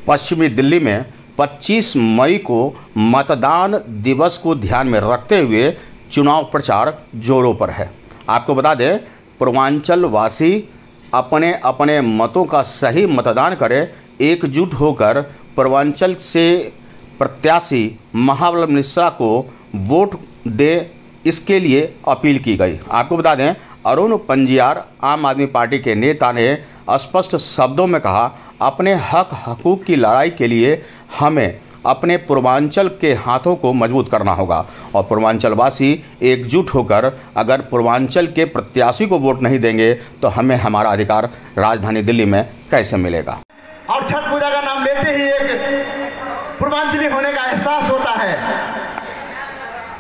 पश्चिमी दिल्ली में 25 मई को मतदान दिवस को ध्यान में रखते हुए चुनाव प्रचार जोरों पर है। आपको बता दें, पूर्वांचल वासी अपने अपने मतों का सही मतदान करें, एकजुट होकर पूर्वांचल से प्रत्याशी महाबल मिश्रा को वोट दे, इसके लिए अपील की गई। आपको बता दें, अरुण पंजियार आम आदमी पार्टी के नेता ने स्पष्ट शब्दों में कहा, अपने हक हकूक़ की लड़ाई के लिए हमें अपने पूर्वांचल के हाथों को मजबूत करना होगा और पूर्वांचलवासी एकजुट होकर अगर पूर्वांचल के प्रत्याशी को वोट नहीं देंगे तो हमें हमारा अधिकार राजधानी दिल्ली में कैसे मिलेगा। और छठ पूजा का नाम लेते ही एक पूर्वांचली होने का एहसास होता है।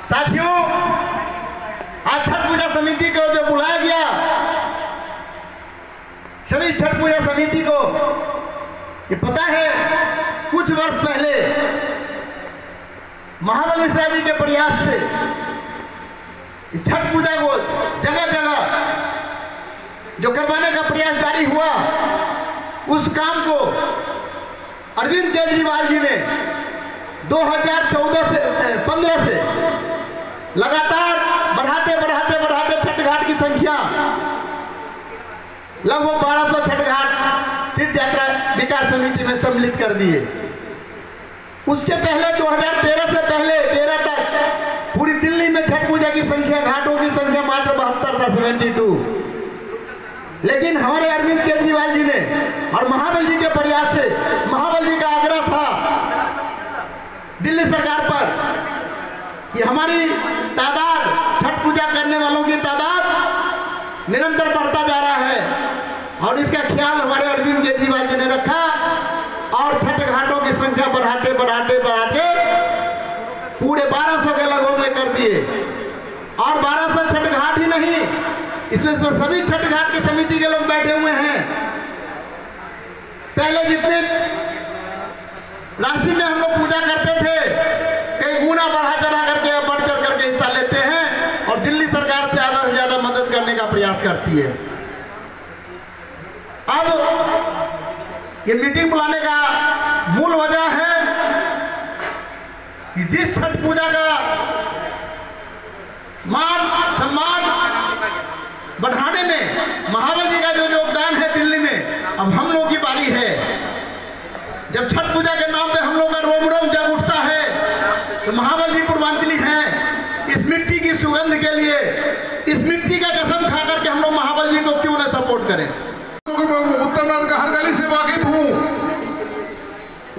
साथियों, आज छठ पूजा समिति को जो बुलाया गया, सभी छठ पूजा समिति को ये पता है, कुछ वर्ष पहले महाबल मिश्रा जी के प्रयास से छठ पूजा को जगह जगह जो करवाने का प्रयास जारी हुआ, उस काम को अरविंद केजरीवाल जी ने 2015 से लगातार बढ़ाते छठ घाट की संख्या लगभग 1200 छठ घाट तीर्थ यात्रा विकास समिति में सम्मिलित कर दिए। उसके पहले 2013 से पहले 13 तक पूरी दिल्ली में छठ पूजा की संख्या, घाटों की संख्या मात्र 72 था, 72। लेकिन हमारे अरविंद केजरीवाल जी ने और महाबल जी के प्रयास से, महाबल जी का आग्रह था दिल्ली सरकार पर कि हमारी तादाद, छठ पूजा करने वालों की तादाद निरंतर बढ़ता जा रहा है और इसका ख्याल हमारे अरविंद केजरीवाल जी ने रखा और छठ घाटों की संख्या बढ़ाते पूरे 1200 के लगभग में कर दिए। और 1200 छठ घाट ही नहीं, इसमें से सभी छठ घाट की समिति के लोग बैठे हुए हैं। पहले जितने राशि में हम लोग पूजा करते थे, कई गुना बढ़ा चढ़ा करके, बढ़ चढ़ करके हिस्सा लेते हैं और दिल्ली सरकार ज्यादा से ज्यादा मदद करने का प्रयास करती है। अब ये मीटिंग बुलाने का मूल वजह है कि जिस छठ पूजा का मान सम्मान बढ़ाने में महाबल जी का जो योगदान है दिल्ली में, अब हम लोग की बारी है। जब छठ पूजा के नाम पे हम लोग का रोम रोम जग उठता है तो महाबल जी पूर्वांचली हैं। इस मिट्टी की सुगंध के लिए, इस मिट्टी का कसम खा करके हम लोग महाबल जी को क्यों न सपोर्ट करें। उत्तर का हर गली से वाकिफ हूँ।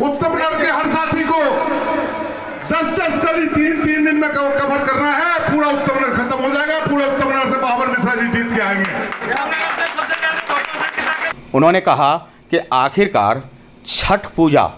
उत्तर के हर साथी को 10-10 गली 3 दिन में कवर करना है। पूरा उत्तर खत्म हो जाएगा। पूरे उत्तर से महाबल मिश्रा जी जीत के आएंगे। उन्होंने कहा कि आखिरकार छठ पूजा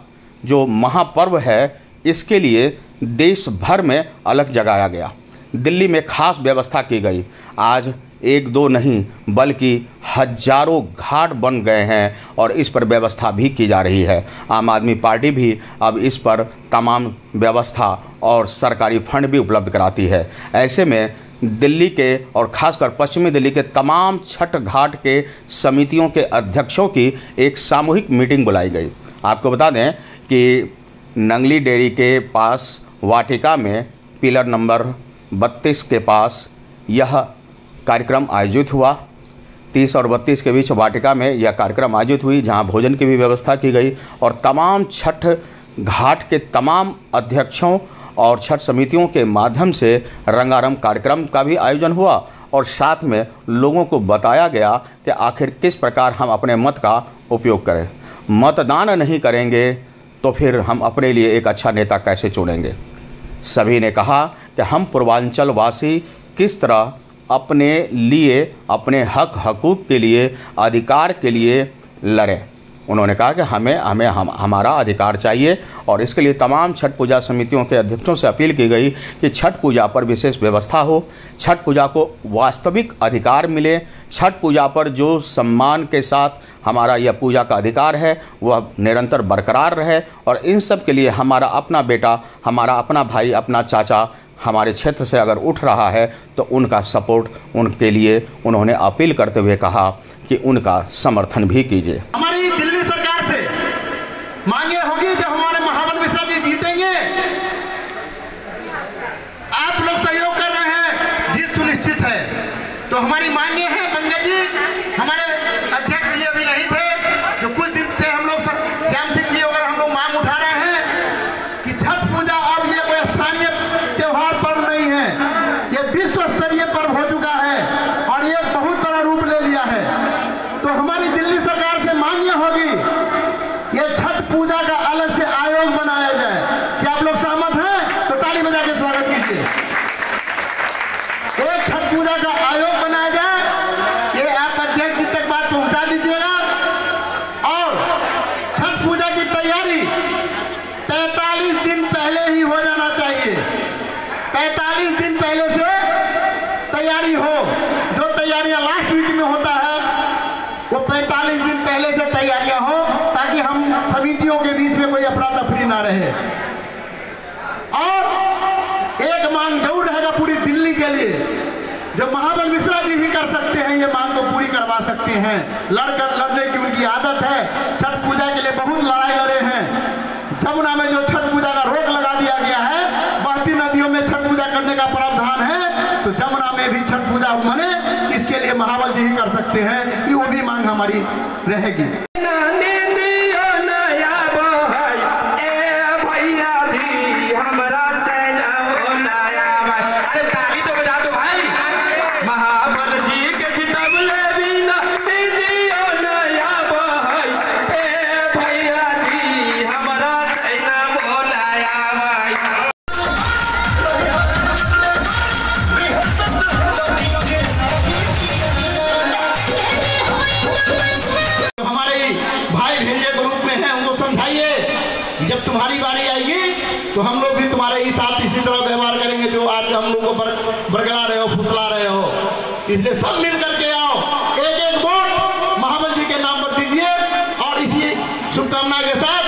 जो महापर्व है, इसके लिए देश भर में अलग जगाया गया, दिल्ली में खास व्यवस्था की गई। आज 1-2 नहीं बल्कि हजारों घाट बन गए हैं और इस पर व्यवस्था भी की जा रही है। आम आदमी पार्टी भी अब इस पर तमाम व्यवस्था और सरकारी फंड भी उपलब्ध कराती है। ऐसे में दिल्ली के और खासकर पश्चिमी दिल्ली के तमाम छठ घाट के समितियों के अध्यक्षों की एक सामूहिक मीटिंग बुलाई गई। आपको बता दें कि नंगली डेयरी के पास वाटिका में पिलर नंबर 32 के पास यह कार्यक्रम आयोजित हुआ। 30 और 32 के बीच वाटिका में यह कार्यक्रम आयोजित हुई, जहां भोजन की भी व्यवस्था की गई और तमाम छठ घाट के तमाम अध्यक्षों और छठ समितियों के माध्यम से रंगारंग कार्यक्रम का भी आयोजन हुआ और साथ में लोगों को बताया गया कि आखिर किस प्रकार हम अपने मत का उपयोग करें। मतदान नहीं करेंगे तो फिर हम अपने लिए एक अच्छा नेता कैसे चुनेंगे। सभी ने कहा कि हम पूर्वांचल वासी किस तरह अपने लिए, अपने हक हकूक़ के लिए, अधिकार के लिए लड़ें। उन्होंने कहा कि हमारा अधिकार चाहिए और इसके लिए तमाम छठ पूजा समितियों के अध्यक्षों से अपील की गई कि छठ पूजा पर विशेष व्यवस्था हो, छठ पूजा को वास्तविक अधिकार मिले, छठ पूजा पर जो सम्मान के साथ हमारा यह पूजा का अधिकार है वह निरंतर बरकरार रहे और इन सब के लिए हमारा अपना बेटा, हमारा अपना भाई, अपना चाचा हमारे क्षेत्र से अगर उठ रहा है तो उनका सपोर्ट, उनके लिए उन्होंने अपील करते हुए कहा कि उनका समर्थन भी कीजिए। हमारी दिल्ली सरकार से मांगे होगी जब हमारे महाबल मिश्रा जी जीतेंगे। आप लोग सहयोग कर रहे हैं, जीत सुनिश्चित है। तो हमारी मांगे हैं पंकज जी, हमारे अध्यक्ष जी अभी नहीं थे, जो कुछ दिन से हम लोग श्याम सिंह जी वगैरह हम लोग मांग उठा रहे हैं कि छठ पूजा अब ये कोई स्थानीय त्योहार पर्व नहीं है, ये विश्व स्तरीय पर्व हो चुका है और ये बहुत बड़ा रूप ले लिया है। तो हमारी दिल्ली सरकार से मांग ये होगी, ये छठ पूजा का अलग से आयोग बनाया जाए। क्या आप लोग सहमत हैं? तो ताली बजा के स्वागत कीजिए। एक छठ पूजा का आयोग बनाया जाए, ये आप अध्यक्ष जी तक बात पहुंचा दीजिएगा। और छठ पूजा की तैयारी 45 दिन पहले ही हो जाना चाहिए। 45 दिन पहले से तैयारी हो, जो तैयारियां लास्ट वीक में होता है वो 45 दिन पहले से तैयारियां हो, ताकि हम समितियों के बीच में कोई अफरा तफरी ना रहे। और एक मांग जरूर रहेगा पूरी दिल्ली के लिए, जो महाबल मिश्रा जी ही कर सकते हैं, ये मांग को पूरी करवा सकते हैं। लड़ने की उनकी आदत है, छठ पूजा के लिए बहुत लड़ाई लड़े हैं। जमुना में जो छठ पूजा का रोक लगा दिया गया है, बहती नदियों में छठ पूजा करने का प्रावधान है, तो जमुना में भी छठ पूजा बने, इसके लिए महाबल जी ही कर सकते हैं। ये वो भी मांग हमारी रहेगी। जब तुम्हारी बारी आएगी तो हम लोग भी तुम्हारे ही साथ इसी तरह व्यवहार करेंगे जो आज हम लोग को बरगला रहे हो, फुसला रहे हो। इसलिए सब मिल करके आओ, एक एक वोट महाबल जी के नाम पर दीजिए। और इसी शुभकामना के साथ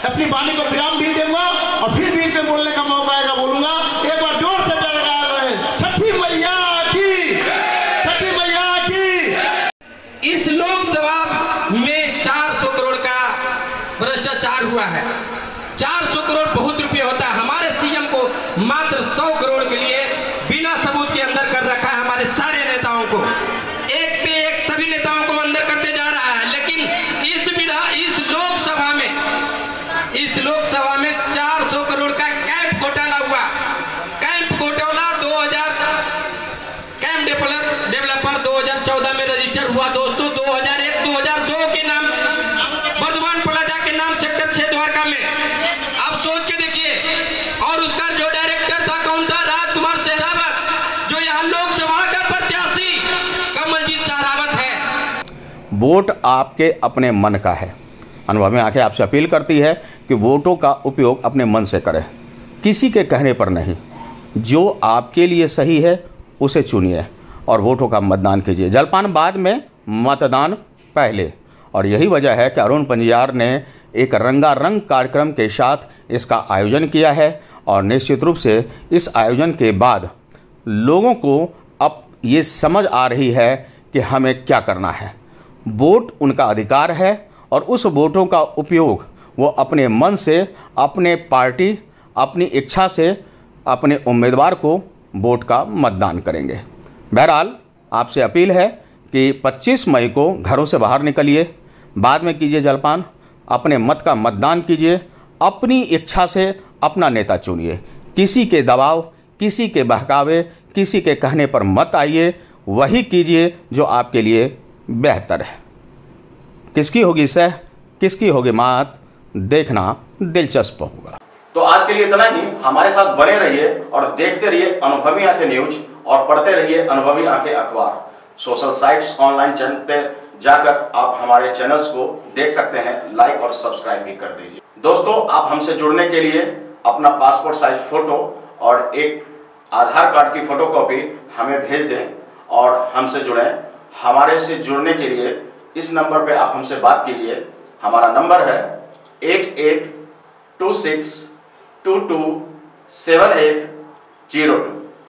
अपनी वाणी को विराम भी दूंगा और फिर बीच में बोलने का मौका आएगा बोलूंगा। एक बार जोर से जयकार रहे, छठी मैया की, छठी मैया की। इस लोकसभा में 400 करोड़ का भ्रष्टाचार हुआ है। 400 करोड़ बहुत रुपये होता है। हमारे सीएम को मात्र 100 करोड़ के लिए बिना सबूत के अंदर कर रखा है। हमारे सारे नेताओं को एक पे एक सभी नेताओं को अंदर करते जा रहा है। लेकिन इस लोकसभा में 400 करोड़ का कैंप घोटाला हुआ। कैंप घोटाला 2000 कैंप डेवलपर 2014 में रजिस्टर हुआ। दोस्तों 2001-2002 के नाम वर्धमान प्लाजा के नाम सेक्टर 6 द्वारका में। आप सोच के देखिए। और उसका जो डायरेक्टर था कौन था? राजकुमार शेरावत, जो यहाँ लोकसभा का प्रत्याशी कमलजीत शेरावत है। वोट आपके अपने मन का है। अनुभवी आंखें आपसे अपील करती है कि वोटों का उपयोग अपने मन से करें, किसी के कहने पर नहीं। जो आपके लिए सही है उसे चुनिए और वोटों का मतदान कीजिए। जलपान बाद में, मतदान पहले। और यही वजह है कि अरुण पंजियार ने एक रंगारंग कार्यक्रम के साथ इसका आयोजन किया है। और निश्चित रूप से इस आयोजन के बाद लोगों को अब ये समझ आ रही है कि हमें क्या करना है। वोट उनका अधिकार है और उस वोटों का उपयोग वो अपने मन से, अपने पार्टी, अपनी इच्छा से अपने उम्मीदवार को वोट का मतदान करेंगे। बहरहाल आपसे अपील है कि 25 मई को घरों से बाहर निकलिए, बाद में कीजिए जलपान, अपने मत का मतदान कीजिए, अपनी इच्छा से अपना नेता चुनिए। किसी के दबाव, किसी के बहकावे, किसी के कहने पर मत आइए। वही कीजिए जो आपके लिए बेहतर है। किसकी होगी सह, किसकी होगी मात, देखना दिलचस्प होगा। तो आज के लिए इतना ही। हमारे साथ बने रहिए और देखते रहिए अनुभवी आंखें न्यूज और पढ़ते रहिए अनुभवी आंखें अखबार। सोशल साइट्स, ऑनलाइन चैनल पे जाकर आप हमारे चैनल्स को देख सकते हैं। लाइक और सब्सक्राइब भी कर दीजिए। दोस्तों, आप हमसे जुड़ने के लिए अपना पासपोर्ट साइज फोटो और एक आधार कार्ड की फोटोकॉपी हमें भेज दें और हमसे जुड़ें। हमारे से जुड़ने के लिए इस नंबर पे आप हमसे बात कीजिए। हमारा नंबर है 8826227802।